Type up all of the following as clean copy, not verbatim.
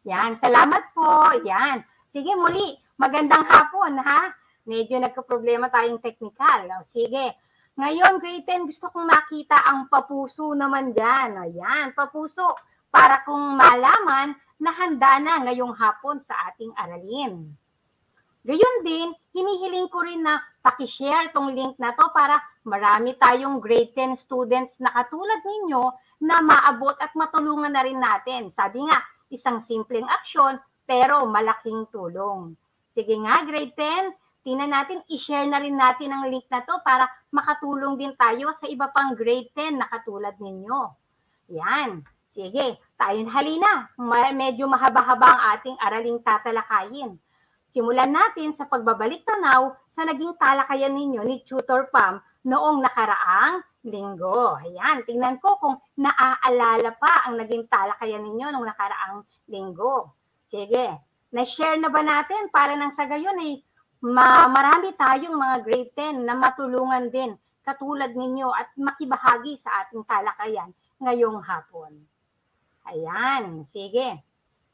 Yan, salamat po. Yan. Sige, muli. Magandang hapon, ha? Medyo nagka-problema tayong technical. O, sige. Ngayon, grade 10, gusto kong makita ang papuso naman dyan. Ayan, papuso. Para kung malaman na handa na ngayong hapon sa ating aralin. Gayon din, hinihiling ko rin na pakishare tong link na to para marami tayong grade 10 students na katulad ninyo na maabot at matulungan na rin natin. Sabi nga, isang simpleng aksyon pero malaking tulong. Sige nga, grade 10, tingnan natin, i-share na rin natin ang link na to para makatulong din tayo sa iba pang grade 10 na katulad ninyo. Yan. Sige, tayo halina. Medyo mahaba-haba ang ating araling tatalakayin. Simulan natin sa pagbabalik tanaw sa naging talakayan ninyo ni Tutor Pam noong nakaraang linggo. Ayan, tingnan ko kung naaalala pa ang naging talakayan ninyo noong nakaraang linggo. Sige, na-share na ba natin para nang sa gayon ay marami tayong mga grade 10 na matulungan din katulad ninyo at makibahagi sa ating talakayan ngayong hapon. Ayan, sige.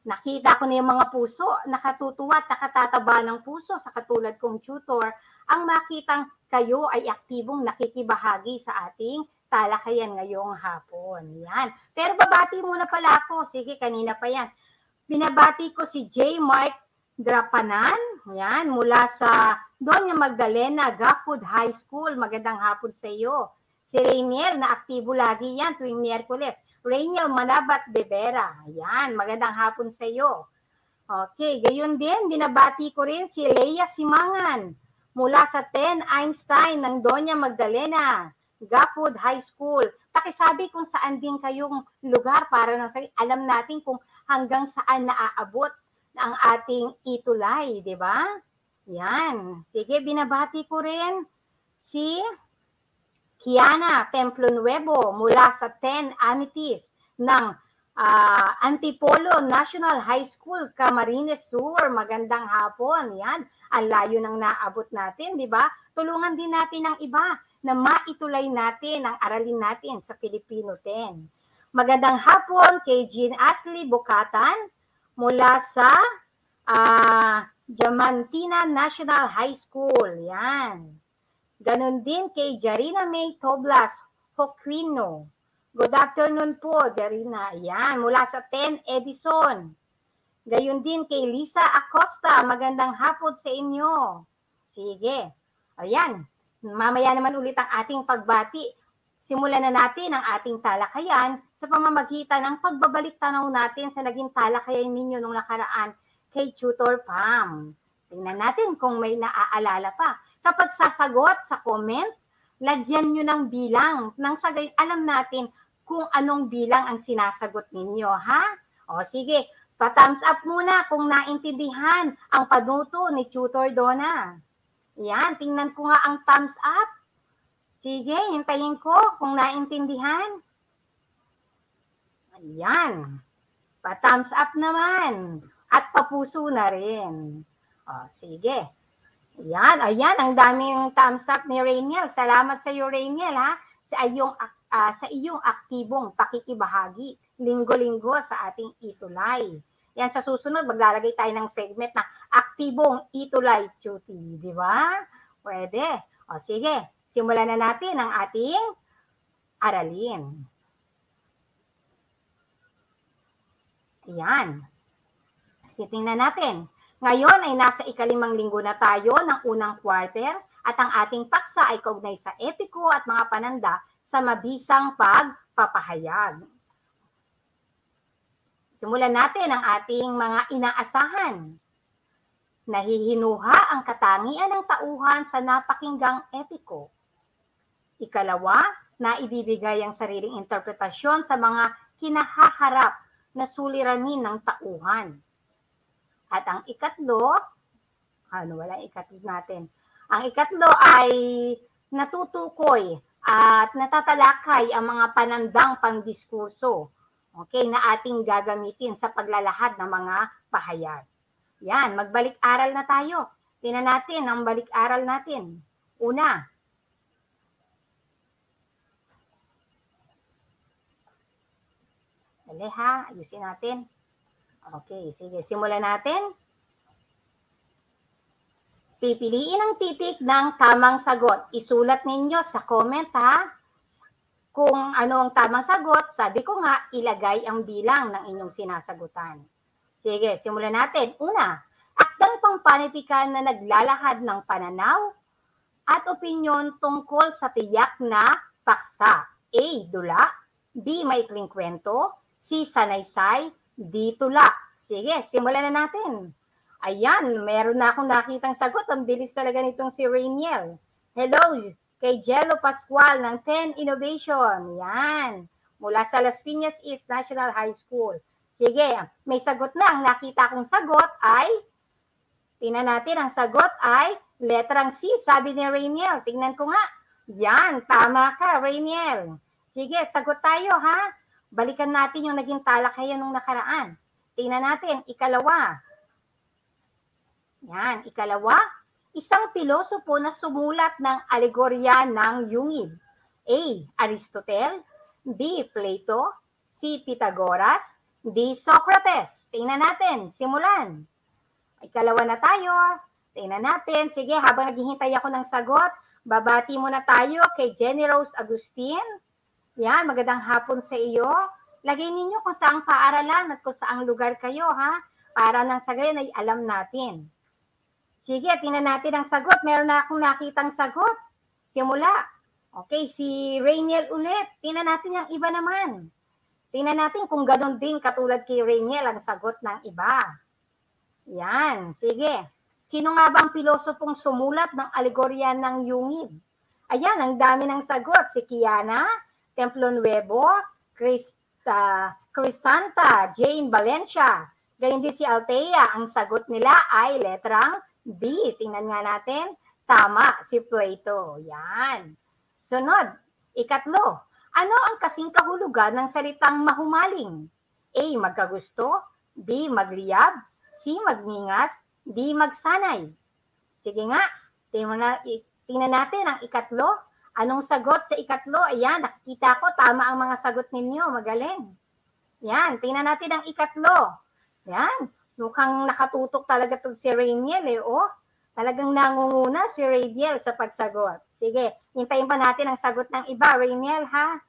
Nakita ko na yung mga puso, nakatutuwa at nakatataba ng puso sa katulad kong tutor, ang makitang kayo ay aktibong nakikibahagi sa ating talakayan ngayong hapon. Yan. Pero babati muna pala ako. Sige, kanina pa yan. Binabati ko si J. Mark Drapanan, yan, mula sa Doña Magdalena Gapud High School. Magandang hapon sa iyo. Si Rainiel, na aktibo lagi yan tuwing Miyerkules. Rainiel Manabat de Vera. Ayan, magandang hapon sa iyo. Okay, gayon din, binabati ko rin si Leia Simangan mula sa 10 Einstein ng Doña Magdalena, Gapud High School. Pakisabi kung saan din kayong lugar para alam natin kung hanggang saan naaabot ang ating itulay, di ba? Yan. Sige, binabati ko rin si Kiana Templo Nuevo mula sa 10 Amities ng Antipolo National High School, Camarines Sur. Magandang hapon. Yan. Ang layo ng naabot natin, di ba? Tulungan din natin ang iba na maitulay natin ang aralin natin sa Filipino 10. Magandang hapon kay Jean Ashley Bukatan mula sa Diamantina National High School. Yan. Ganon din kay Jarina May Toblas Hoquino. Good afternoon po, Jarina. Ayan, mula sa 10 Edison. Gayon din kay Lisa Acosta. Magandang hapon sa inyo. Sige. Ayan, mamaya naman ulit ang ating pagbati. Simulan na natin ang ating talakayan sa pamamagitan ng pagbabalik tanaw natin sa naging talakayan ninyo nung nakaraan kay Tutor Pam. Tingnan natin kung may naaalala pa. Kapag sasagot sa comment, lagyan nyo ng bilang. Nang sagay, alam natin kung anong bilang ang sinasagot ninyo, ha? O sige, pa-thumbs up muna kung naintindihan ang panuto ni Tutor Donna. Yan, tingnan ko nga ang thumbs up. Sige, hintayin ko kung naintindihan. Ayan. Pa-thumbs up naman. At papuso na rin. O, sige. Ayan, ayan, ang daming thumbs up ni Rainiel. Salamat sa iyo, Rainiel, ha? Sa iyong aktibong pakikibahagi linggo-linggo sa ating itulay. Yan, sa susunod, maglalagay tayo ng segment na aktibong itulay duty. Di ba? Pwede. O sige, simulan na natin ang ating aralin. Ayan. Titingnan natin. Ngayon ay nasa ikalimang linggo na tayo ng unang quarter at ang ating paksa ay kaugnay sa epiko at mga pananda sa mabisang pagpapahayag. Simulan natin ang ating mga inaasahan. Nahihinuha ang katangian ng tauhan sa napakinggang epiko. Ikalawa, na ibibigay ang sariling interpretasyon sa mga kinahaharap na suliranin ng tauhan. At ang ikatlo, walang ikatlo natin. Ang ikatlo ay natutukoy at natatalakay ang mga panandang pangdiskurso, okay, na ating gagamitin sa paglalahad ng mga pahayag. Yan, magbalik-aral na tayo. Tingnan natin ang balik-aral natin. Una, dali ha, ayusin natin. Okay, sige, simulan natin. Pipiliin ang titik ng tamang sagot. Isulat ninyo sa comment ha. Kung ano ang tamang sagot, sabi ko nga, ilagay ang bilang ng inyong sinasagutan. Sige, simulan natin. Una, akdang pampanitikan na naglalahad ng pananaw at opinyon tungkol sa tiyak na paksa. A. Dula. B. Maikling kwento. C. Sanaysay. D. Tula. Sige, simulan na natin. Ayan, meron na akong nakitang sagot. Ang bilis talaga nitong si Rainiel. Hello, kay Jello Pascual ng 10 Innovation. Yan, mula sa Las Piñas East National High School. Sige, may sagot na. Ang nakita kong sagot ay, tingnan natin, ang sagot ay letrang C, sabi ni Rainiel. Tingnan ko nga. Yan, tama ka, Rainiel. Sige, sagot tayo ha. Balikan natin yung naging talakayan nung nakaraan. Tingnan natin, ikalawa. Yan, ikalawa, isang pilosopo na sumulat ng alegorya ng yungib. A. Aristotle. B. Plato. C. Pythagoras. D. Socrates. Tingnan natin, simulan. Ikalawa na tayo. Tingnan natin. Sige, habang naghihintay ako ng sagot, babati muna tayo kay Jenny Rose Agustin. Yan, magandang hapon sa iyo. Lagay ninyo kung saang paaralan at kung saang lugar kayo, ha? Para nang sa gayon ay alam natin. Sige, tingnan natin ang sagot. Meron na akong nakitang sagot. Simula. Okay, si Rainiel ulit. Tingnan natin yung iba naman. Tingnan natin kung ganoon din katulad kay Rainiel ang sagot ng iba. Yan, sige. Sino nga ba ang pilosopong sumulat ng alegorya ng yungib? Ayan, ang dami ng sagot. Si Kiana, Templo Nuevo, Cristanta, Jane Valencia. Ganyan din si Althea. Ang sagot nila ay letrang B. Tingnan nga natin. Tama, si Plato. Yan. Sunod, ikatlo. Ano ang kasing kahulugan ng salitang mahumaling? A. Magkagusto. B. Magliyab. C. Magningas. D. Magsanay. Sige nga, tingnan natin ang ikatlo. Anong sagot sa ikatlo? Ayan, nakikita ko, tama ang mga sagot ninyo. Magaling. Yan, tingnan natin ang ikatlo. Yan, mukhang nakatutok talaga ito si Rainiel eh. Oh, talagang nangunguna si Rainiel sa pagsagot. Sige, hintayin pa natin ang sagot ng iba. Rainiel, ha?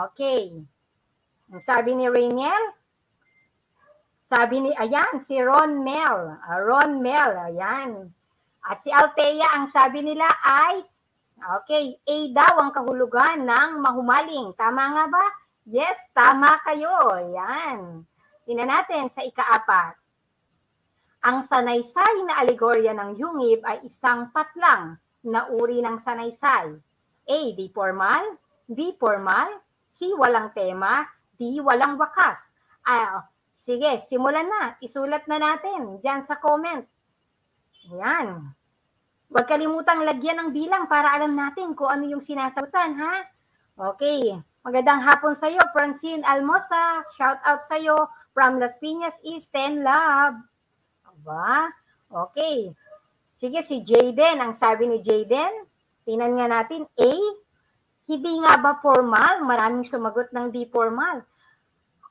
Okay. Ang sabi ni Rainiel, ayan, si Ron Mel. Ron Mel, ayan. At si Althea, ang sabi nila ay, okay, A daw ang kahulugan ng mahumaling. Tama nga ba? Yes, tama kayo. Ayan. Tingnan natin sa ikaapat. Ang sanaysay na alegorya ng yungib ay isang patlang na uri ng sanaysay. A. Di formal. B. Formal. C. Walang tema. D. Walang wakas. Sige, simulan na. Isulat na natin dyan sa comment. Ayan. Huwag kalimutang lagyan ng bilang para alam natin kung ano yung sinasagutan, ha? Okay. Magandang hapon sa iyo, Francine Almosa. Shout out sa iyo from Las Piñas East 10 Lab. Aba? Okay. Sige, si Jayden. Ang sabi ni Jayden, tingnan nga natin, A, hindi nga ba formal? Maraming sumagot ng di formal.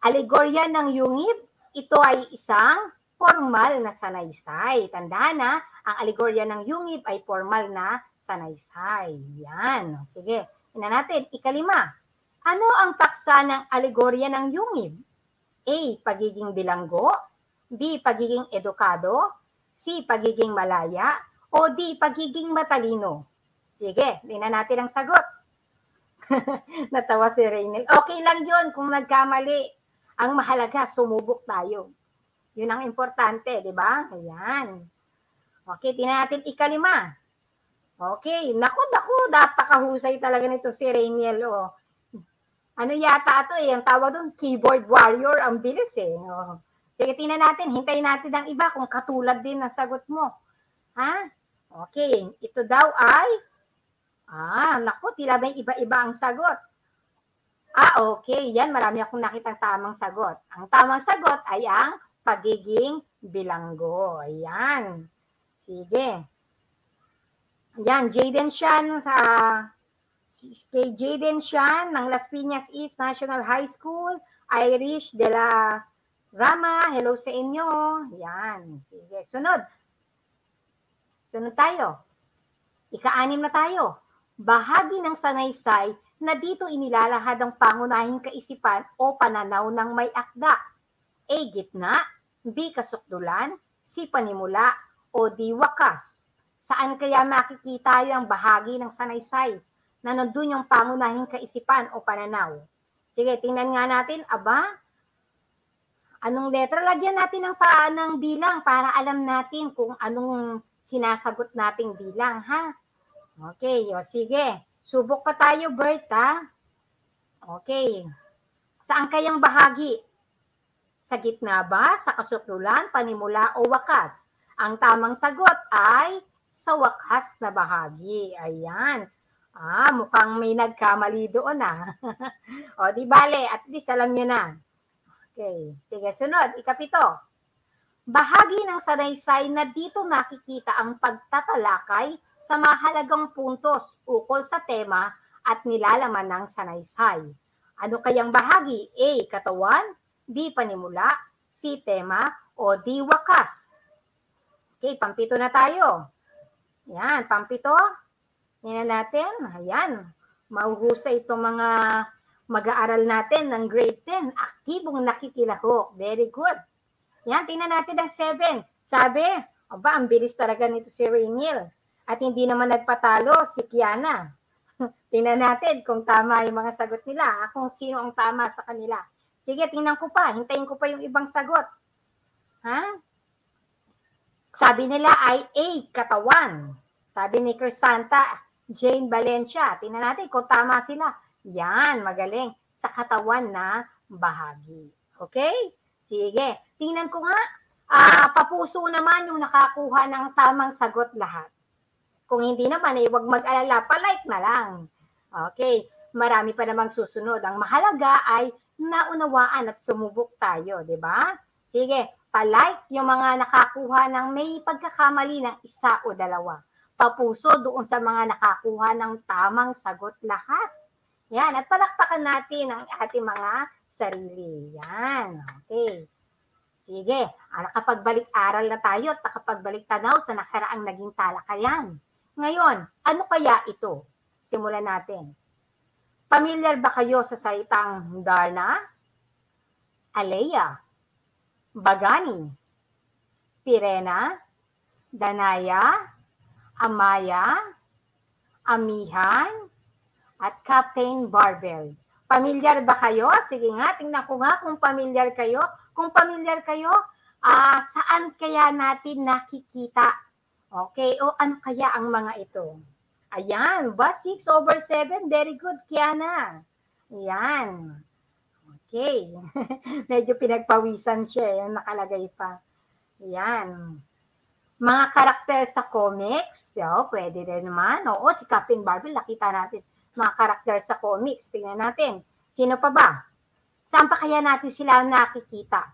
Alegorya ng yungib, ito ay isang formal na sanaysay. Tandaan na, ang alegorya ng yungib ay formal na sanaysay. Yan. Sige, tingnan natin. Ikalima. Ano ang paksa ng alegorya ng yungib? A, pagiging bilanggo. B, pagiging edukado. C, pagiging malaya. O D, pagiging matalino. Sige, tingnan natin ang sagot. Natawa si Rainiel. Okay lang yun kung nagkamali. Ang mahalaga, sumubok tayo. Yun ang importante, di ba? Ayan. Okay, tingnan natin ikalima. Okay, naku, napakahusay talaga nito si Rainiel. Oh. Ano yata ito eh, ang tawag doon, keyboard warrior, ang bilis eh. Oh. Sige, tingnan natin, hintayin natin ang iba kung katulad din ng sagot mo. Ha? Okay, ito daw ay, naku, tila may iba-iba ang sagot. Okay, yan, marami akong nakitang tamang sagot. Ang tamang sagot ay ang pagiging bilanggo. Ayan. Sige. Ayan, Jayden Shan kay Jayden Shan ng Las Piñas East National High School, Irish de la Rama, hello sa inyo. Yan. Sige, sunod. Sunod tayo. Ika-6 na tayo. Bahagi ng sanaysay na dito inilalahad ang pangunahing kaisipan o pananaw ng may akda. A. Gitna, B. Kasukdulan, C. Panimula, o D. Wakas. Saan kaya makikita yung bahagi ng sanaysay na nandun yung pangunahing kaisipan o pananaw? Sige, tingnan nga natin. Aba, anong letra? Lagyan natin ng bilang para alam natin kung anong sinasagot nating bilang, ha? Okay, o sige. Subok pa tayo, Bert, ha? Okay. Saan kayang bahagi? Sa gitna ba, sa kasukdulan, panimula, o wakas? Ang tamang sagot ay sa wakas na bahagi. Ayan. Mukhang may nagkamali doon, ha? O, di bale, at least alam nyo na. Okay. Sige, sunod. Ika-7. Bahagi ng sanaysay na dito nakikita ang pagtatalakay sa mahalagang puntos ukol sa tema at nilalaman ng sanaysay. Ano kayang bahagi? A. Katawan, B. Panimula, C. Tema, o D. Wakas. Okay, pang-7 na tayo. Yan, pang-7. Yan natin. Ayan, mahuhusay itong mga mag-aaral natin ng grade 10. Aktibong nakikilahok. Very good. Yan, tingnan natin ang 7. Sabi, aba, ang bilis talaga nito si Rainiel. At hindi naman nagpatalo si Kiana. Tingnan natin kung tama yung mga sagot nila. Kung sino ang tama sa kanila. Sige, tingnan ko pa. Hintayin ko pa yung ibang sagot. Ha? Sabi nila ay A, katawan. Sabi ni Crisanta, Jane Valencia. Tingnan natin kung tama sila. Yan, magaling. Sa katawan na bahagi. Okay? Sige. Tingnan ko nga. Papuso naman yung nakakuha ng tamang sagot lahat. Kung hindi naman, huwag mag-alala, palike na lang. Okay, marami pa namang susunod. Ang mahalaga ay naunawaan at sumubok tayo, di ba? Sige, palike yung mga nakakuha ng may pagkakamali ng 1 o 2. Papuso doon sa mga nakakuha ng tamang sagot lahat. Yan, at palakpakan natin ang ating mga sarili. Yan, okay. Sige, nakapagbalik-aral na tayo at nakapagbalik-tanaw sa nakaraang naging talakayan. Ngayon, ano kaya ito? Simulan natin. Pamilyar ba kayo sa salitang Darna, Alea, Bagani, Pirena, Danaya, Amaya, Amihan, at Captain Barbell? Pamilyar ba kayo? Sige nga, tingnan ko nga kung pamilyar kayo. Kung pamilyar kayo, saan kaya natin nakikita? Okay, o ano kaya ang mga ito? Ayan, ba 6/7? Very good, Kiana. Ayan. Okay. Medyo pinagpawisan siya, yung nakalagay pa. Ayan. Mga karakter sa comics, pwede rin naman. Oo, si Captain Barbell, nakita natin. Mga karakter sa comics, tingnan natin. Sino pa ba? Saan pa kaya natin sila nakikita?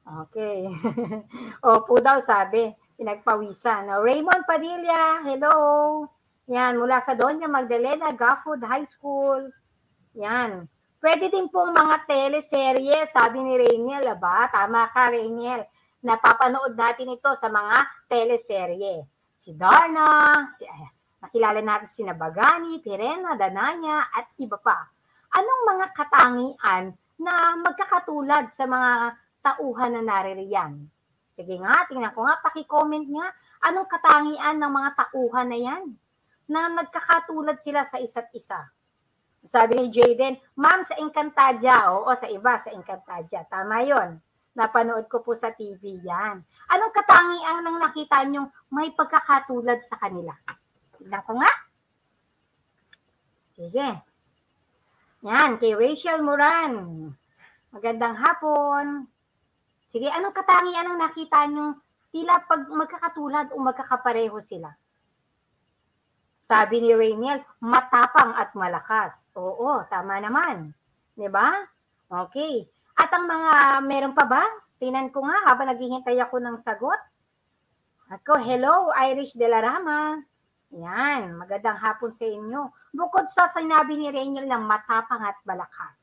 Okay. Opo daw, sabi. Pinagpawisan. Raymond Padilla, hello. Yan, mula sa Doña Magdalena Gafford High School. Yan. Pwede din pong mga teleserye, sabi ni Rainiel. Aba, tama ka, Rainiel. Napapanood natin ito sa mga teleserye. Si Darna, nakilala natin si Nabagani, Pirena, Dananya, at iba pa. Anong mga katangian na magkakatulad sa mga tauhan na naririyan? Sige nga, tingnan ko nga, paki-comment nga, anong katangian ng mga tauhan na yan? Na nagkakatulad sila sa isa't isa. Sabi ni Jaden, ma'am, sa Encantadia. Oo, sa iba, sa Encantadia. Tama yon. Napanood ko po sa TV yan. Anong katangian nang nakita nyo may pagkakatulad sa kanila? Tingnan ko nga. Sige. Yan, kay Rachel Moran. Magandang hapon. Sige, anong katangian ang nakita nyo tila pag magkakatulad o magkakapareho sila? Sabi ni Rainiel, matapang at malakas. Oo, tama naman. Diba? Okay. At ang mga, meron pa ba? Tingnan ko nga habang naghihintay ako ng sagot. Ako, hello, Irish de la Rama. Yan, magandang hapon sa inyo. Bukod sa sinabi ni Rainiel na matapang at malakas,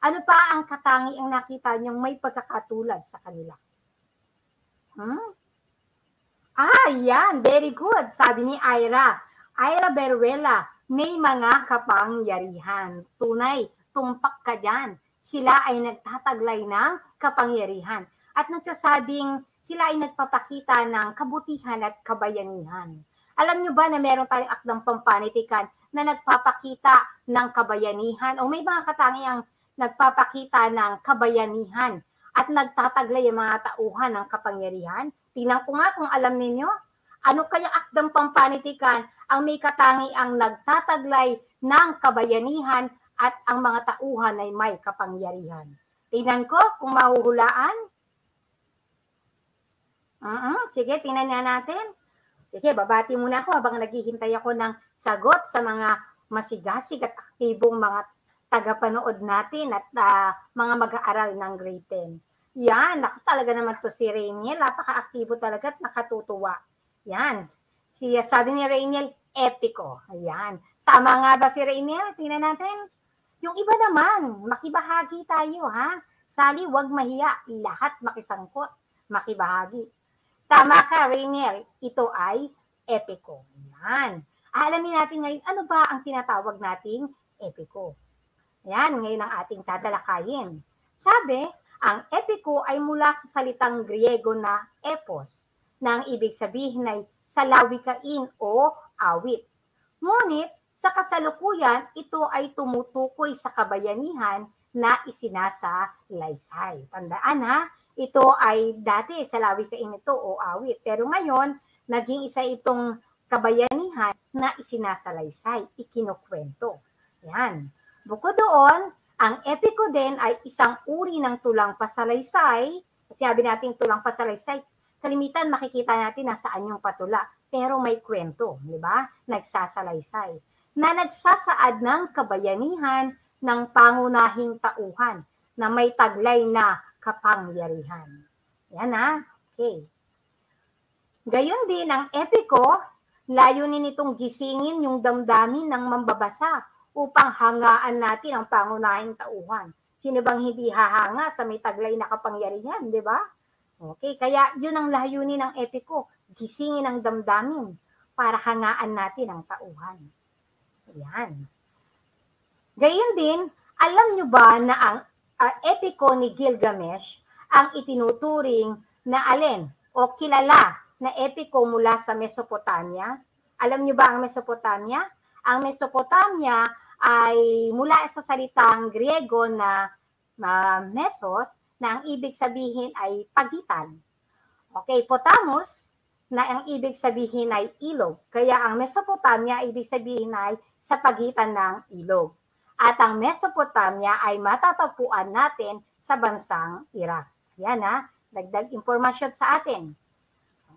Ano pa ang katangiang nakita niyong may pagkakatulad sa kanila? Yan. Very good. Sabi ni Ira Beruela, may mga kapangyarihan. Tunay, tumpak ka dyan. Sila ay nagtataglay ng kapangyarihan. At nagsasabing sila ay nagpapakita ng kabutihan at kabayanihan. Alam nyo ba na meron tayong akdang pampanitikan na nagpapakita ng kabayanihan o may mga katangiang nagpapakita ng kabayanihan at nagtataglay ang mga tauhan ng kapangyarihan? Tingnan ko nga kung alam ninyo, ano kayang akdang pampanitikan ang may katangiang nagtataglay ng kabayanihan at ang mga tauhan ay may kapangyarihan? Tingnan ko kung mahuhulaan. Sige, tingnan nga natin. Sige, babati muna ako habang naghihintay ako ng sagot sa mga masigasig at aktibong mga tagapanood natin at mga mag-aaral ng grade 10. Yan, naku talaga naman to si Rainiel. Napaka-aktibo talaga at nakatutuwa. Yan. Sabi ni Rainiel, epiko. Ayan. Tama nga ba si Rainiel? Tingnan natin. Yung iba naman, makibahagi tayo, ha? Sali, wag mahiya. Lahat makisangkot. Makibahagi. Tama ka, Rainiel. Ito ay epiko. Yan. Alamin natin ngayon, ano ba ang tinatawag nating epiko? Yan, ngayon ang ating tatalakayin. Sabi, ang epiko ay mula sa salitang Griego na epos, na ang ibig sabihin ay salawikain o awit. Ngunit, sa kasalukuyan, ito ay tumutukoy sa kabayanihan na isinasalaysay. Tandaan ha, ito ay dati salawikain ito o awit. Pero ngayon, naging isa itong kabayanihan na isinasalaysay, ikinukwento. Yan. Bukod doon, ang epiko din ay isang uri ng tulang pasalaysay. At sabi natin tulang pasalaysay, kalimitan makikita natin nasaan yung patula. Pero may kwento, di ba? Nagsasalaysay. Na nagsasaad ng kabayanihan ng pangunahing tauhan na may taglay na kapangyarihan. Yan ha. Okay. Gayon din ang epiko, layunin nitong gisingin yung damdamin ng mambabasa upang hangaan natin ang pangunahing tauhan. Sino bang hindi hahanga sa may taglay na kapangyarihan, di ba? Okay, kaya yun ang layunin ng epiko, gisingin ang damdamin para hangaan natin ang tauhan. Ayan. Gayon din, alam nyo ba na ang epiko ni Gilgamesh ang itinuturing na alin o kilala na epiko mula sa Mesopotamia? Alam nyo ba ang Mesopotamia? Ang Mesopotamia ay mula sa salitang Griego na mesos, na ang ibig sabihin ay pagitan. Okay, potamos, na ang ibig sabihin ay ilog. Kaya ang Mesopotamia, ibig sabihin ay sa pagitan ng ilog. At ang Mesopotamia ay matatagpuan natin sa bansang Iraq. Yan ha, dagdag impormasyon sa atin.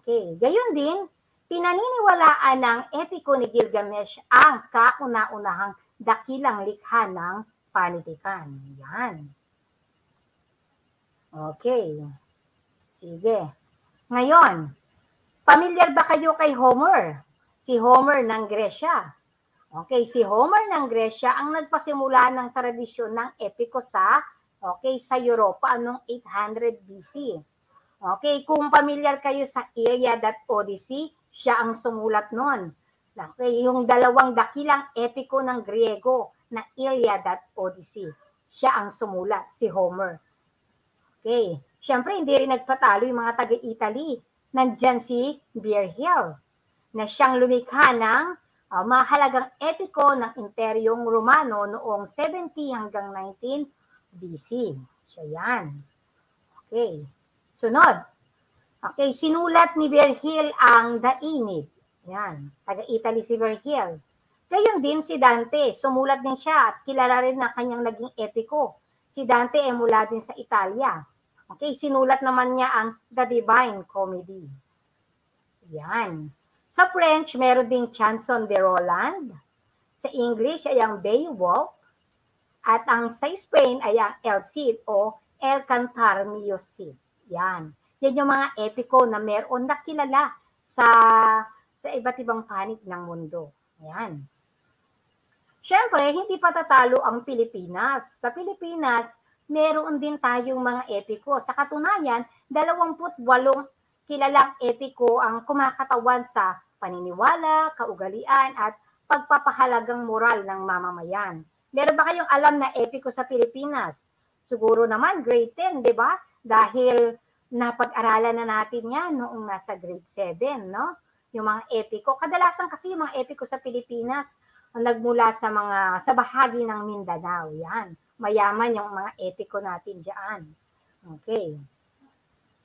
Okay, gayon din, pinaniniwalaan ng epiko ni Gilgamesh ang kauna-unahang dakilang likha ng panitikan. Yan. Okay. Sige. Ngayon, pamilyar ba kayo kay Homer? Si Homer ng Gresya. Okay, si Homer ng Gresya ang nagpasimula ng tradisyon ng epiko sa Europa noong 800 BC. Okay, kung pamilyar kayo sa Iliad at Odyssey, siya ang sumulat noon. Okay, yung dalawang dakilang epiko ng Griego na Iliad at Odyssey. Siya ang sumulat, si Homer. Okay, syempre hindi rin nagpatalo yung mga taga-Italy. Nandyan si Virgil na siyang lumikha ng mahalagang epiko ng Imperyong Romano noong 70 hanggang 19 BC. Siya yan. Okay, sunod. Okay, sinulat ni Virgil ang The Aeneid. Yan, taga-Italy si Virgil. Gayon din si Dante, sumulat din siya at kilala rin na kanyang naging epiko. Si Dante ay mula din sa Italia. Okay, sinulat naman niya ang The Divine Comedy. Yan. Sa French, meron ding Chanson de Roland. Sa English ay ang Beowulf. At ang sa Spain ay ang El Cid o El Cantar Mio Cid. Yan. Yan yung mga epiko na meron na kilala sa iba't ibang panig ng mundo. Yan. Siyempre, hindi patatalo ang Pilipinas. Sa Pilipinas, meron din tayong mga epiko. Sa katunayan, 28 kilalang epiko ang kumakatawan sa paniniwala, kaugalian, at pagpapahalagang moral ng mamamayan. Meron ba kayong alam na epiko sa Pilipinas? Siguro naman grade 10, di ba? Dahil napag-aralan na natin yan noong nasa grade 7, no? Yung mga epiko. Kadalasan kasi yung mga epiko sa Pilipinas nagmula sa bahagi ng Mindanao. Yan. Mayaman yung mga epiko natin diyan. Okay.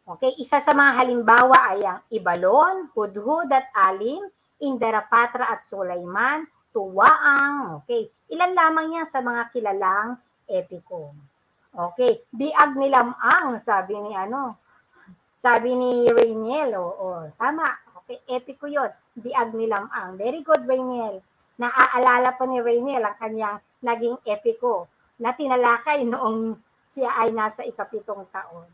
Okay, isa sa mga halimbawa ay ang Ibalon, Hudhud at Alim, Indarapatra at Sulaiman, Tuwaang. Okay, ilan lamang yan sa mga kilalang epiko. Okay, Biag ni Lamang, sabi ni Rainiel. Tama. Okay, epiko yun. Biag ni Lamang. Very good, Rainiel. Naaalala pa ni Rainiel ang kanyang naging epiko na tinalakay noong siya ay nasa ikapitong taon.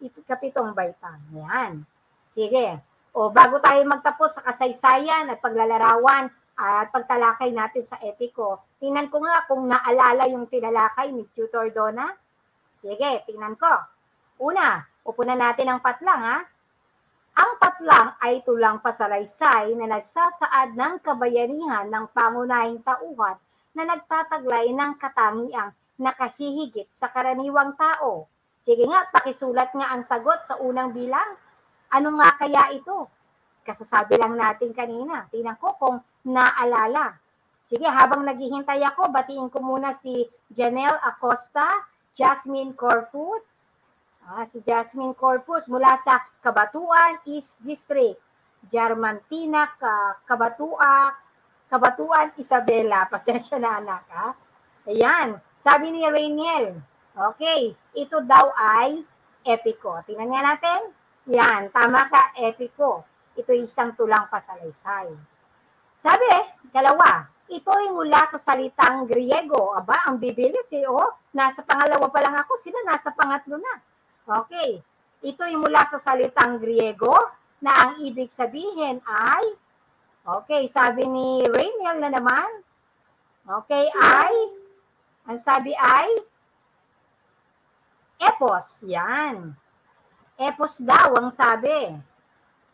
Ikapitong baitang. Yan. Sige. Bago tayo magtapos sa kasaysayan at paglalarawan at pagtalakay natin sa epiko, tingnan ko nga kung naalala yung tinalakay ni Tutor Donna. Sige, tingnan ko. Una, upunan natin ang patlang, ha? Ang patlang ay tulang pasalaysay na nagsasaad ng kabayanihan ng pangunahing tauhan na nagtataglay ng katangiang nakahihigit sa karaniwang tao. Sige nga, pakisulat nga ang sagot sa unang bilang. Ano nga kaya ito? Kasasabi lang natin kanina. Tingnan ko kung naalala. Sige, habang naghihintay ako, batiin ko muna si Janelle Acosta, Jasmine Corpus, si Jasmine Corpus mula sa Cabatuan East District. Diamantina, Cabatuan Isabela. Pasensya na, anak, ha? Ayan. Sabi ni Rainiel, okay, ito daw ay epiko. Tingnan nga natin. Yan, tama ka, epiko. Ito isang tulang pasalaysay. Sabi, dalawa, ito ay mula sa salitang Griego. Aba, ang bibilis eh, Nasa pangalawa pa lang ako, sila nasa pangatlo na. Okay. Ito ay mula sa salitang Griego na ang ibig sabihin ay, okay, sabi ni Rainiel na naman, okay, ang sabi ay, epos. Yan. Epos daw ang sabi.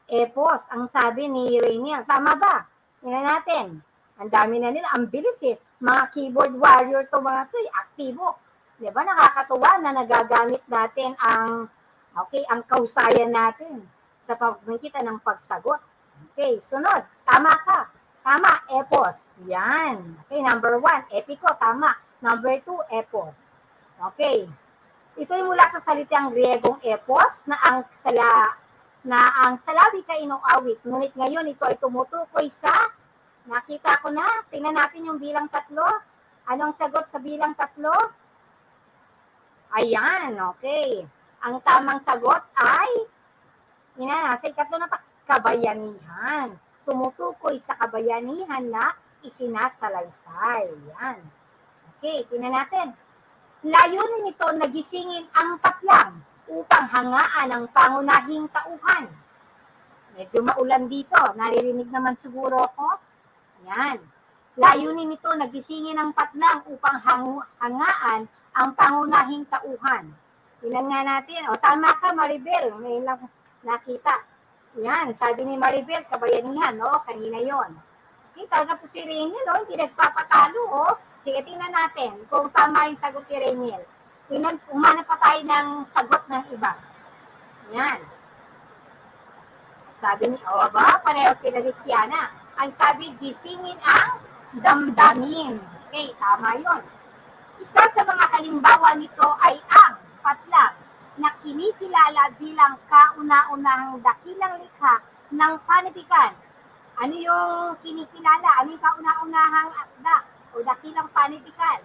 Epos ang sabi ni Rainiel. Tama ba? Tingnan natin. Ang dami na nila. Ang bilis eh. Mga keyboard warrior to mga to. Aktibo. Diba, nakakatuwa na nagagamit natin ang kausayan natin sa pagmamagitan ng pagsagot. Okay, sunod. Tama ka. Tama, epos. Yan. Okay, number 1, epiko. Tama. Number 2, epos. Okay. Ito ay mula sa salitang Griegong epos na ang salawik ay inuawit. Ngunit ngayon ito ay tumutukoy sa, nakita ko na, tingnan natin yung bilang 3. Anong sagot sa bilang 3? Ayan, okay. Ang tamang sagot ay, sa ikatlo na kabayanihan. Tumutukoy sa kabayanihan na isinasalaysay. Yan. Okay, tingnan natin. Layunin nito na gisingin ang patlang upang hangaan ang pangunahing tauhan. Medyo maulan dito. Naririnig naman siguro ako. Yan. Layunin nito na gisingin ang patlang upang hangaan ang pangunahing tauhan. Tingnan nga natin. Tama ka, Maribel. May nakita. Yan, sabi ni Maribel, kabayanihan, kanina yon. Okay, talaga po si Rainiel, hindi nagpapatalo, Sige, tingnan natin kung tama yung sagot ni Rainiel. Tingnan, umana pa tayo ng sagot ng iba. Yan. Sabi ni, pareho sila ni Kiana. Ang sabi, gisingin ang damdamin. Okay, tama yon. Isa sa mga halimbawa nito ay ang patlang na kinikilala bilang kauna-unahang dakilang likha ng panitikan. Ano yung kinikilala? Ano yung kauna-unahang akda o dakilang panitikan?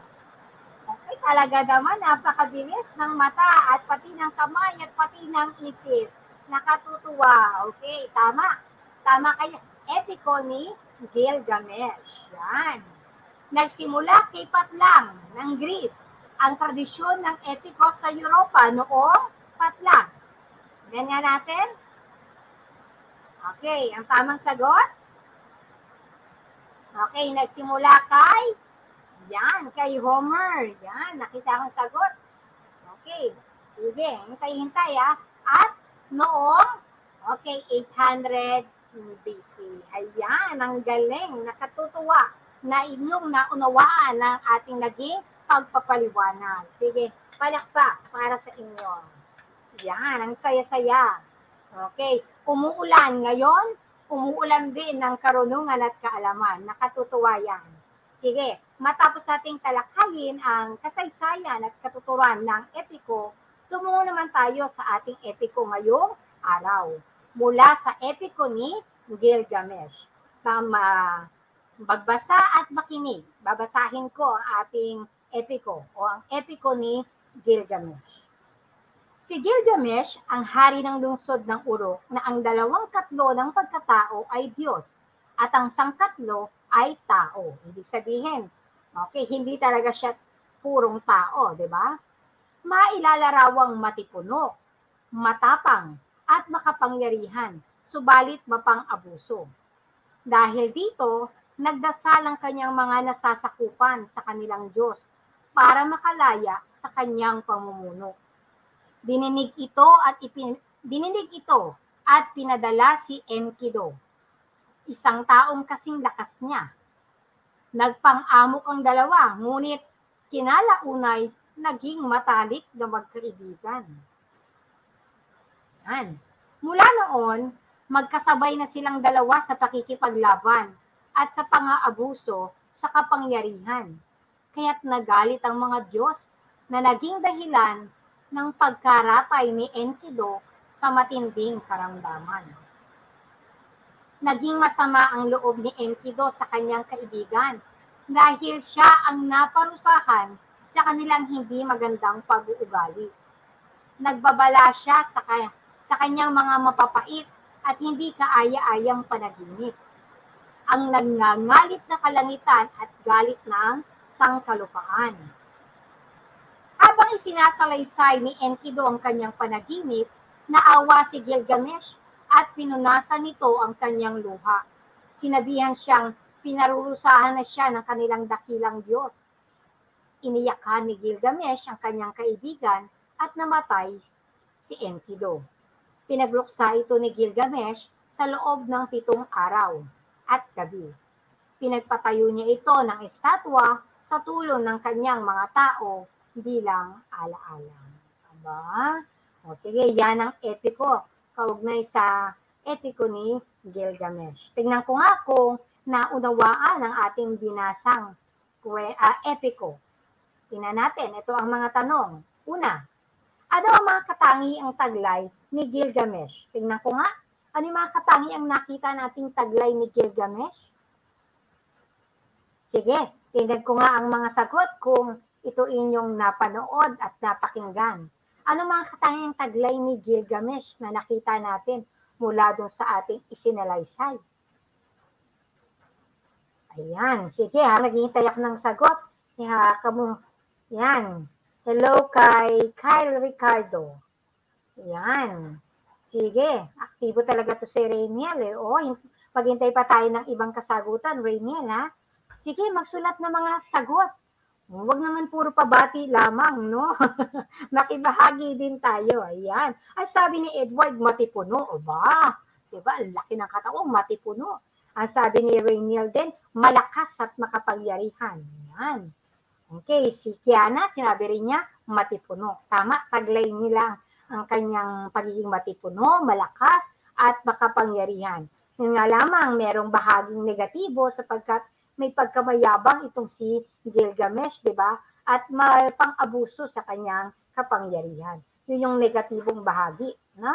Okay, talaga naman, napakabilis ng mata at pati ng kamay at pati ng isip. Nakatutuwa. Okay, tama. Tama kayo. Epiko ni Gilgamesh. Yan. Nagsimula kay patlang ng Greece ang tradisyon ng epiko sa Europa noong patlang. Ganyan natin. Okay, ang tamang sagot. Okay, nagsimula kay Yan, kay Homer. Yan, nakita akong sagot. Okay. Sige, hintay-hintay At noong, okay, 800 BC. Ayan, ang galing. Nakatutuwa na inyong naunawaan ng ating naging pagpapaliwanag. Sige, palakpak para sa inyo. Yan, ang saya-saya. Okay, umuulan ngayon, umuulan din ng karunungan at kaalaman. Nakatutuwa yan. Sige, matapos nating talakayin ang kasaysayan at katuturan ng epiko, tumungo naman tayo sa ating epiko ngayong araw. Mula sa epiko ni Gilgamesh. Magbasa at makinig. Babasahin ko ang ating epiko o ang epiko ni Gilgamesh. Si Gilgamesh ang hari ng lungsod ng Uruk na ang 2/3 ng pagkatao ay Diyos at ang 1/3 ay tao. Ibig sabihin, okay, hindi talaga siya purong tao, di ba? Mailalarawang matipuno, matapang, at makapangyarihan, subalit mapang-abuso. Dahil dito, nagdasal ang kanyang mga nasasakupan sa kanilang Diyos para makalaya sa kanyang pamumuno. Dininig ito at pinadala si Enkidu, isang taong kasing lakas niya. Nagpang-amok ang dalawa, ngunit kinalaunay naging matalik na magkaibigan. Yan. Mula noon, magkasabay na silang dalawa sa pakikipaglaban at sa pang-aabuso sa kapangyarihan. Kaya't nagalit ang mga Diyos na naging dahilan ng pagkaratay ni Enkidu sa matinding karamdaman. Naging masama ang loob ni Enkidu sa kanyang kaibigan dahil siya ang naparusahan sa kanilang hindi magandang pag-uugali. Nagbabala siya sa kanyang mga mapapait at hindi kaaya-ayang panaginip. Ang nagngangalit na kalangitan at galit ng sangkalupaan. Habang isinasalaysay ni Enkidu ang kanyang panaginip, naawa si Gilgamesh at pinunasan nito ang kanyang luha. Sinabihan siyang pinarurusahan na siya ng kanilang dakilang Diyos. Iniyakan ni Gilgamesh ang kanyang kaibigan at namatay si Enkidu. Pinagluksa ito ni Gilgamesh sa loob ng 7 araw at gabi. Pinagpatayo niya ito ng estatwa sa tulong ng kanyang mga tao bilang alaala. Aba? O sige, yan ang epiko. Kaugnay sa epiko ni Gilgamesh. Tingnan ko nga kung naunawaan ang ating binasang epiko. Tingnan natin, ito ang mga tanong. Una, ano ang mga katangiang taglay ni Gilgamesh? Tingnan ko nga, ano yung mga katangiang nakita nating taglay ni Gilgamesh? Sige, tingnan ko nga ang mga sagot kung ito inyong napanood at napakinggan. Ano mga katangiang taglay ni Gilgamesh na nakita natin mula doon sa ating isinalaysay? Ayan, sige naghihintay ako ng sagot. Yan. Hello kay Kyle Ricardo. Yan. Sige, aktibo talaga to si Rainiel. Maghintay pa tayo ng ibang kasagutan, Rainiel ha. Sige, magsulat ng mga sagot. Huwag naman puro pabati lamang, no? Makibahagi din tayo. Ayan. Ay, sabi ni Edward, matipuno. O ba? Diba? Ang laki ng kataong, matipuno. Ang sabi ni Rainiel din, malakas at makapangyarihan. Ayan. Okay, si Kiana, sinabi rin niya, matipuno. Tama, taglay nila ang kanyang pagiging matipuno, malakas, at makapangyarihan. Yun nga lamang, merong bahaging negatibo sapagkat may pagkamayabang itong si Gilgamesh, di ba? At may pang-abuso sa kanyang kapangyarihan. Yun yung negatibong bahagi. No?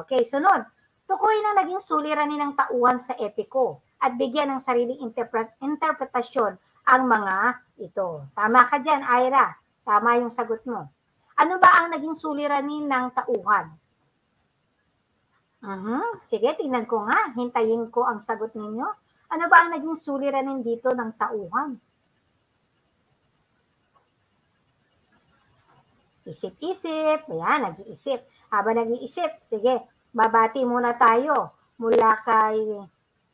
Okay, sunod. Tukuyin ang naging suliranin ng tauhan sa epiko at bigyan ng sariling interpretasyon ang mga ito. Tama ka dyan, Ira. Tama yung sagot mo. Ano ba ang naging suliranin ng tauhan? Sige, tingnan ko nga. Hintayin ko ang sagot ninyo. Ano ba ang naging suliranin dito ng tauhan? Isip-isip. Ayan, nag-iisip. Habang nag-iisip, sige, babati muna tayo mula kay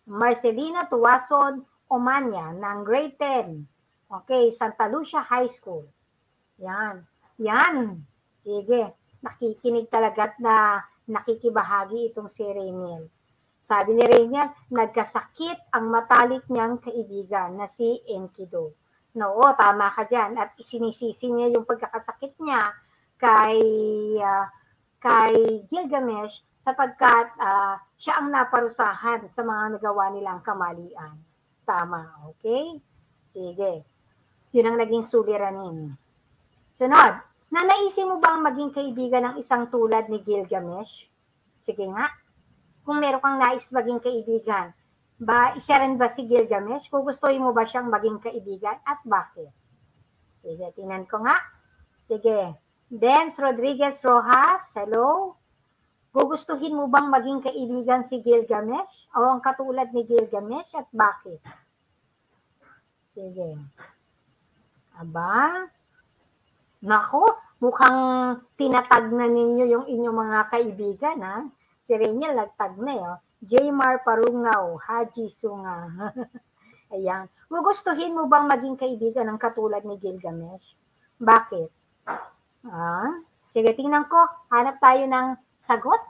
Marcelina Tuwason Omania ng grade 10. Okay, Santa Lucia High School. Yan. Yan. Sige. Nakikinig talaga at nakikibahagi itong si Rainiel. Sabi ni Rainiel, nagkasakit ang matalik niyang kaibigan na si Enkidu. Oo, tama ka dyan. At isinisisi niya yung pagkakasakit niya kay Gilgamesh sapagkat siya ang naparusahan sa mga nagawa nilang kamalian. Tama, okay? Sige. Yun ang naging suliranin. Sunod, nanaisin mo bang maging kaibigan ng isang tulad ni Gilgamesh? Sige nga. Kung meron kang nais maging kaibigan, isa rin ba si Gilgamesh? Gugustuhin mo ba siyang maging kaibigan at bakit? Sige, tingnan ko nga. Sige. Dance Rodriguez Rojas, hello? Gugustuhin mo bang maging kaibigan si Gilgamesh? O ang katulad ni Gilgamesh at bakit? Sige. Aba? Nako, mukhang tinatag na ninyo yung inyong mga kaibigan, ha? Si Rainiel nagtag na yun. Jaymar Parungaw, Haji Sunga. Ayan. Gugustuhin mo bang maging kaibigan ng katulad ni Gilgamesh? Bakit? Sige, tingnan ko. Hanap tayo ng sagot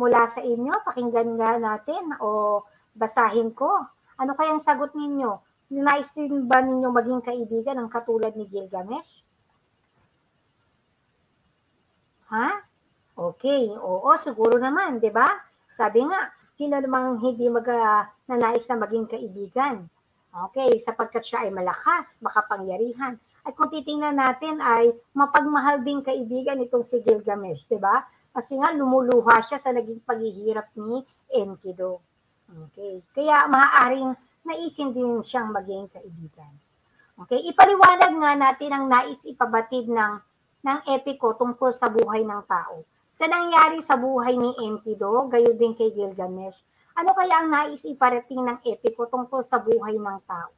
mula sa inyo. Pakinggan nga natin o basahin ko. Ano kayang sagot ninyo? Nais din ba ninyo maging kaibigan ng katulad ni Gilgamesh? Ha? Okay, oo, siguro naman, di ba? Sabi nga, sino namang hindi nanais na maging kaibigan? Okay, sapagkat siya ay malakas, makapangyarihan. At kung titingnan natin ay mapagmahal din kaibigan itong si Gilgamesh, di ba? Kasi nga lumuluha siya sa naging paghihirap ni Enkidu. Okay, kaya maaaring naisin din siyang maging kaibigan. Okay, ipaliwanag nga natin ang nais ipabatid ng epiko tungkol sa buhay ng tao. Sa nangyari sa buhay ni Enkidu, gayon din kay Gilgamesh, ano kaya ang nais iparating ng epiko tungkol sa buhay ng tao?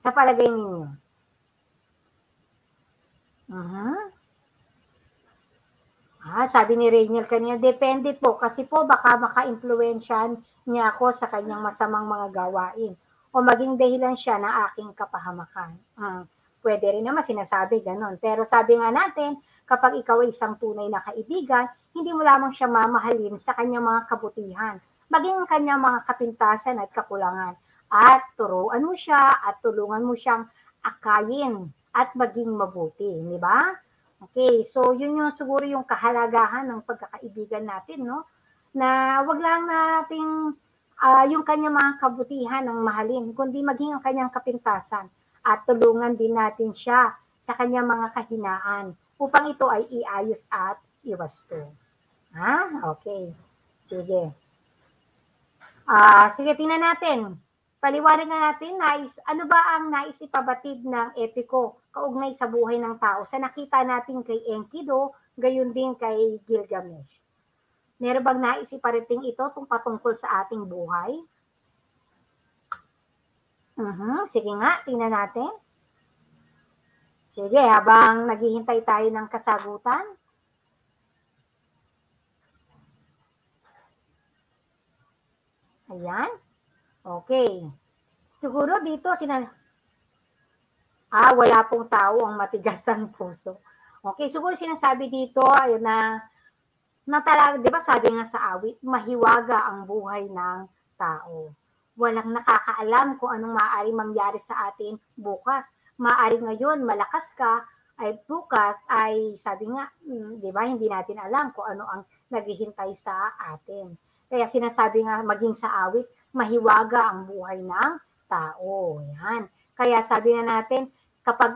Sa palagay ninyo? Sabi ni Rainiel kanina, depende po kasi po baka maka-influensyan niya ako sa kanyang masamang mga gawain o maging dahilan siya ng aking kapahamakan. Pwede rin naman sinasabi ganon. Pero sabi nga natin, kapag ikaw ay isang tunay na kaibigan, hindi mo lamang siya mamahalin sa kanyang mga kabutihan, maging kanyang mga kapintasan at kakulangan. At turuan mo siya at tulungan mo siyang akayin at maging mabuti. Di ba? Okay, so yun yung siguro yung kahalagahan ng pagkakaibigan natin, no? Na wag lang nating yung kanyang mga kabutihan ang mahalin, kundi maging ang kanyang kapintasan. At tulungan din natin siya sa kanyang mga kahinaan upang ito ay iayos at iwasto. Okay. Sige. Sige, tingnan natin. Paliwanag na natin, ano ba ang nais ipabatid ng epiko kaugnay sa buhay ng tao? Sa nakita natin kay Enkidu, gayon din kay Gilgamesh. Meron bang nais iparating ito patungkol sa ating buhay? Sige nga, tingnan natin. Sige, habang naghihintay tayo ng kasagutan. Ayan. Okay. Siguro dito wala pong tao ang matigas ang puso. Okay, siguro sinasabi dito ayun na talaga, 'di ba sabi nga sa awit, mahiwaga ang buhay ng tao. Walang nakakaalam kung anong maaaring mangyari sa atin bukas. Maaaring ngayon malakas ka, ay bukas ay sabi nga, 'di ba, hindi natin alam kung ano ang naghihintay sa atin. Kaya sinasabi nga maging sa awit, mahiwaga ang buhay ng tao. Yan. Kaya sabi na natin, kapag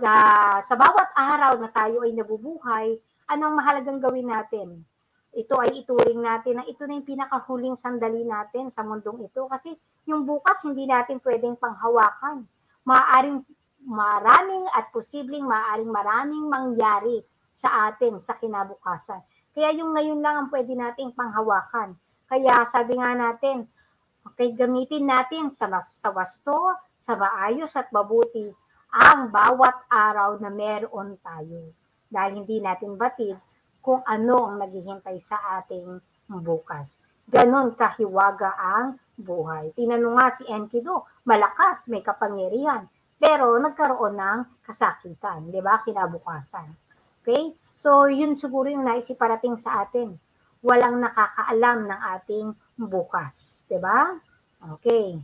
sa bawat araw na tayo ay nabubuhay, anong mahalagang gawin natin? Ito ay ituring natin na ito na yung pinakahuling sandali natin sa mundong ito kasi yung bukas hindi natin pwedeng panghawakan. Maraming at posibleng maraming mangyari sa atin sa kinabukasan. Kaya yung ngayon lang ang pwede nating panghawakan. Kaya sabi nga natin, okay, gamitin natin sa wasto, sa maayos at mabuti ang bawat araw na meron tayo. Dahil hindi natin batid kung ano ang naghihintay sa ating bukas. Ganon kahiwaga ang buhay. Tinanong nga si Enkidu, malakas, may kapangyarihan. pero nagkaroon ng kasakitan, di ba? Kinabukasan. Okay? So, yun siguro yung naisiparating sa atin. Walang nakakaalam ng ating bukas. Di ba? Okay.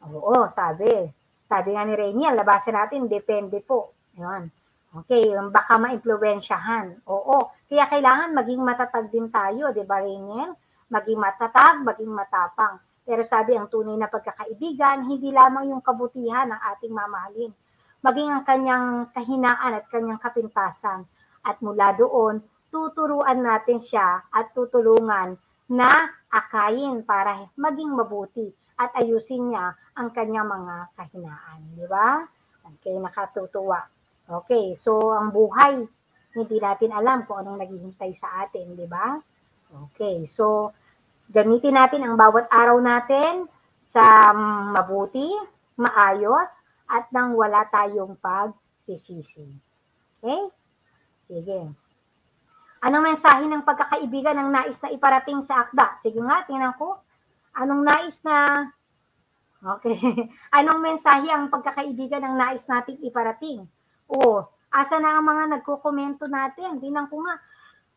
Oo, sabi. Sabi nga ni Rainier, labasan natin, depende po. Yun. Okay, baka ma-impluwensyahan. Oo, kaya kailangan maging matatag din tayo, di ba, Rainier? Maging matatag, maging matapang. Pero sabi, ang tunay na pagkakaibigan, hindi lamang yung kabutihan ng ating mamahalin. Maging ang kanyang kahinaan at kanyang kapintasan. At mula doon, tuturuan natin siya at tutulungan na akayin para maging mabuti at ayusin niya ang kanyang mga kahinaan. Di ba? Okay, nakatutuwa. Okay, so ang buhay, hindi natin alam kung anong naghihintay sa atin, di ba? Okay, so gamitin natin ang bawat araw natin sa mabuti, maayos, at nang wala tayong pagsisisi. Okay? Sige. Anong mensahe ng pagkakaibigan ang nais na iparating sa akda? Sige nga, tingnan ko. Anong nais na... Okay. Anong mensahe ang pagkakaibigan ang nais nating iparating? O, asa na ang mga nagko-komento natin? Tingnan ko nga.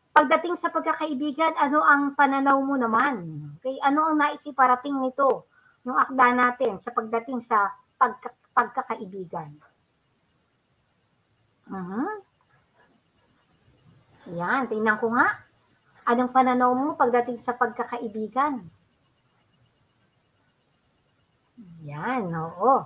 Pagdating sa pagkakaibigan, ano ang pananaw mo naman? Okay, ano ang nais iparating nito? Yung akda natin sa pagdating sa pagkakaibigan. Yan, tingnan ko nga. Anong pananaw mo pagdating sa pagkakaibigan? Yan, oo.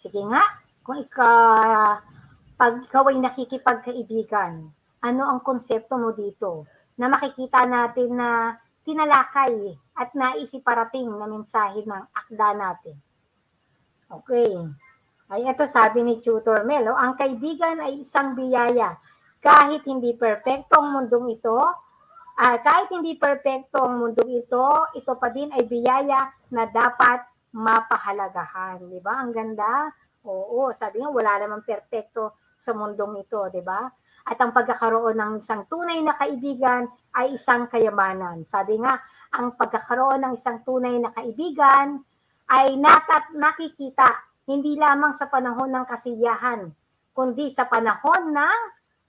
Sige nga, kung pag ikaw ay nakikipagkaibigan, ano ang konsepto mo dito? Na makikita natin na tinalakay at naisiparating na mensahe ng akda natin. Okay. Ay, ito sabi ni Tutor Mel, ang kaibigan ay isang biyaya. Kahit hindi perpekto ang mundong ito, ito pa din ay biyaya na dapat mapahalagahan. Di ba? Ang ganda. Oo, sabi nga, wala namang perpekto sa mundong ito, di ba? At ang pagkakaroon ng isang tunay na kaibigan ay isang kayamanan. Sabi nga, ang pagkakaroon ng isang tunay na kaibigan ay nakikita hindi lamang sa panahon ng kasiyahan, kundi sa panahon ng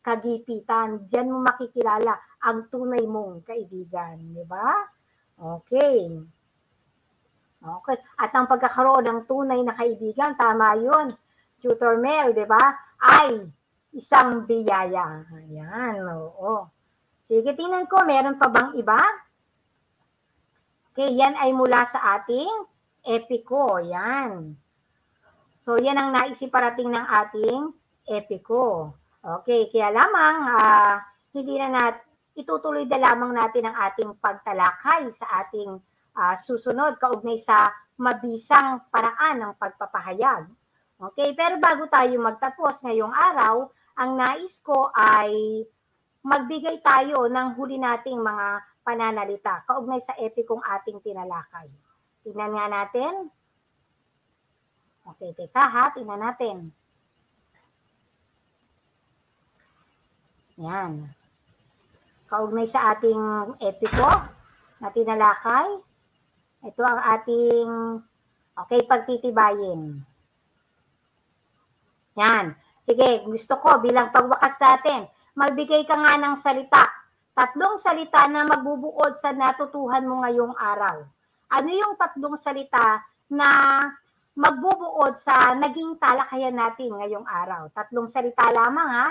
kagipitan. Diyan mo makikilala ang tunay mong kaibigan, di ba? Okay. Okay. At ang pagkakaroon ng tunay na kaibigan, tama yun, Tutor Mel, di ba? Ay isang biyaya. Ayan, oo. Sige, tingnan ko, meron pa bang iba? Okay, yan ay mula sa ating epiko. Yan. So, yan ang naisiparating ng ating epiko. Okay, kaya lamang, hindi na itutuloy na lamang natin ang ating pagtalakay sa ating susunod kaugnay sa mabisang paraan ng pagpapahayag. Okay, pero bago tayo magtapos ngayong araw, ang nais ko ay magbigay tayo ng huli nating mga pananalita kaugnay sa epikong ating tinalakay. Tingnan nga natin. Okay, teka ha, tingnan natin. Yan. Kaugnay sa ating epiko na tinalakay, ito ang ating pagtitibayin. Yan. Sige, gusto ko bilang pagwakas natin, magbigay ka nga ng salita. 3 salita na magbubuod sa natutuhan mo ngayong araw. Ano yung 3 salita na magbubuod sa naging talakayan natin ngayong araw? 3 salita lamang ha.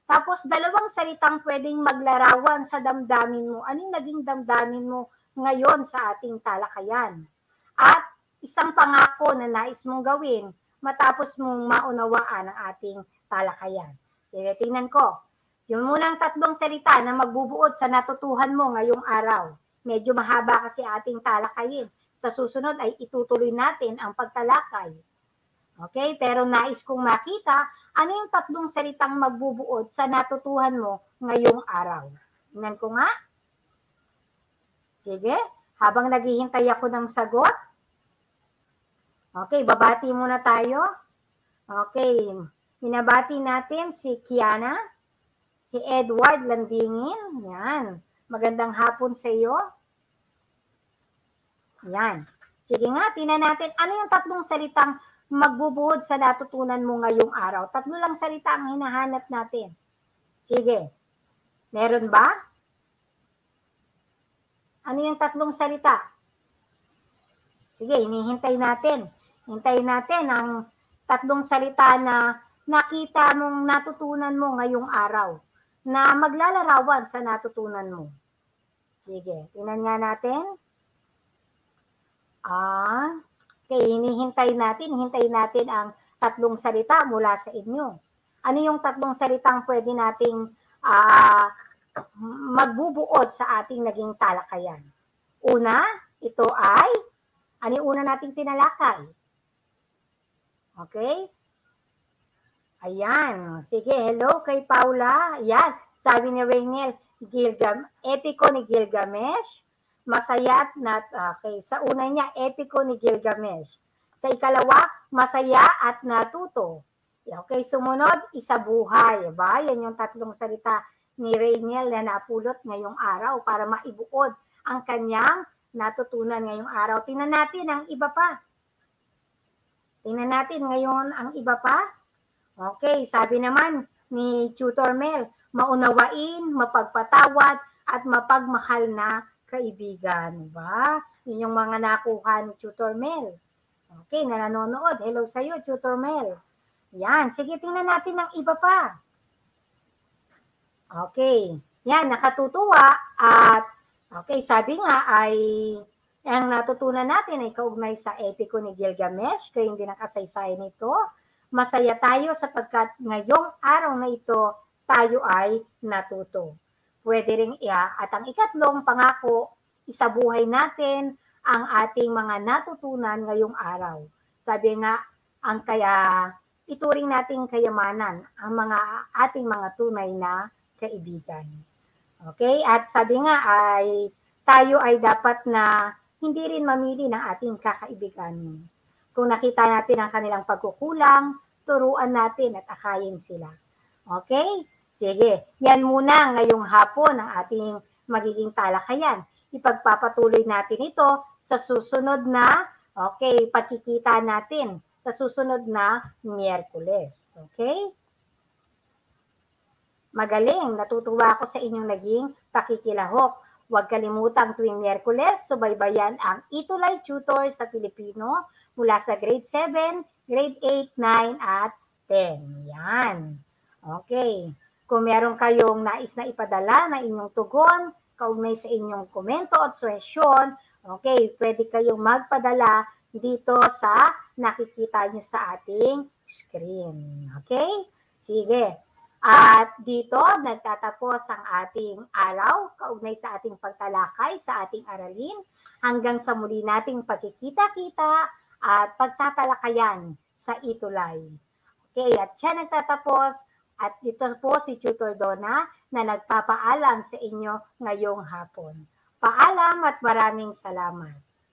Tapos 2 salitang pwedeng maglarawan sa damdamin mo. Anong naging damdamin mo ngayon sa ating talakayan? At isang pangako na nais mong gawin matapos mong maunawaan ang ating talakayan. Sige, tingnan ko. Yung munang 3 salita na magbubuod sa natutuhan mo ngayong araw. Medyo mahaba kasi ating talakayin. Sa susunod ay itutuloy natin ang pagtalakay. Okay? Pero nais kong makita, ano yung 3 salitang magbubuod sa natutuhan mo ngayong araw? Tingnan ko nga. Sige, habang naghihintay ako ng sagot. Okay, babati muna tayo. Okay, hinabati natin si Kiana, si Edward Landingin. Yan, magandang hapon sa iyo. Yan. Sige nga, tingnan natin, ano yung 3 salitang magbubuod sa natutunan mo ngayong araw? 3 lang salita ang hinahanap natin. Sige. Meron ba? Ano yung 3 salita? Sige, hinihintay natin. Hintayin natin ang 3 salita na nakita mong natutunan mo ngayong araw na maglalarawan sa natutunan mo. Sige, tingnan nga natin. Okay, hintayin natin ang 3 salita mula sa inyo. Ano yung 3 salitang pwede nating magbubuod sa ating naging talakayan? Una, ito ay, ano yung una nating tinalakay? Okay? Ayan. Sige, hello kay Paula. Ayan, sabi ni Rainiel, epiko ni Gilgamesh. Masaya at okay. Sa una niya, epiko ni Gilgamesh. Sa ikalawa, masaya at natuto. Okay, sumunod, isabuhay. Ba? Yan yung 3 salita ni Rainiel na napulot ngayong araw para maibuod ang kanyang natutunan ngayong araw. Tingnan natin ang iba pa. Tingnan natin ngayon ang iba pa. Okay, sabi naman ni Tutor Mel, maunawain, mapagpatawad, at mapagmahal na kaibigan. Diba? Yun yung mga nakuha ni Tutor Mel. Okay, na nanonood. Hello sa'yo, Tutor Mel. Yan, sige, tingnan natin ang iba pa. Okay, yan, nakatutuwa. At okay, sabi nga ay ang natutunan natin ay kaugnay sa epiko ni Gilgamesh, kaya hindi nakasaysayan nito. Masaya tayo sapagkat ngayong araw na ito, tayo ay natuto. Pwede rin at ang ikatlong pangako, isabuhay natin ang ating mga natutunan ngayong araw. Sabi nga, ang kaya ituring nating kayamanan ang ating mga tunay na kaibigan. Okay? At sabi nga ay tayo ay dapat na hindi rin mamili ng ating kakaibigan. Kung nakita natin ang kanilang pagkukulang, turuan natin at akayin sila. Okay? Sige, yan muna ngayong hapon ang ating magiging talakayan. Ipagpapatuloy natin ito sa susunod na, okay, pagkikita natin sa susunod na Miyerkules. Okay? Magaling, natutuwa ako sa inyong naging pakikilahok. Huwag kalimutang tuwing Miyerkules, subaybayan ang Itulay Tutor sa Pilipino mula sa grade 7, grade 8, 9, at 10. Yan. Okay. Kung meron kayong nais na ipadala na inyong tugon, kaugnay sa inyong komento at suhestyon, okay, pwede kayong magpadala dito sa nakikita nyo sa ating screen. Okay? Sige. At dito, nagtatapos ang ating araw, kaugnay sa ating pagtalakay, sa ating aralin, hanggang sa muli nating pagkikita-kita at pagtatalakayan sa Itulay. Okay, at siya nagtatapos, at dito po si Tutor Donna na nagpapaalam sa inyo ngayong hapon. Paalam at maraming salamat.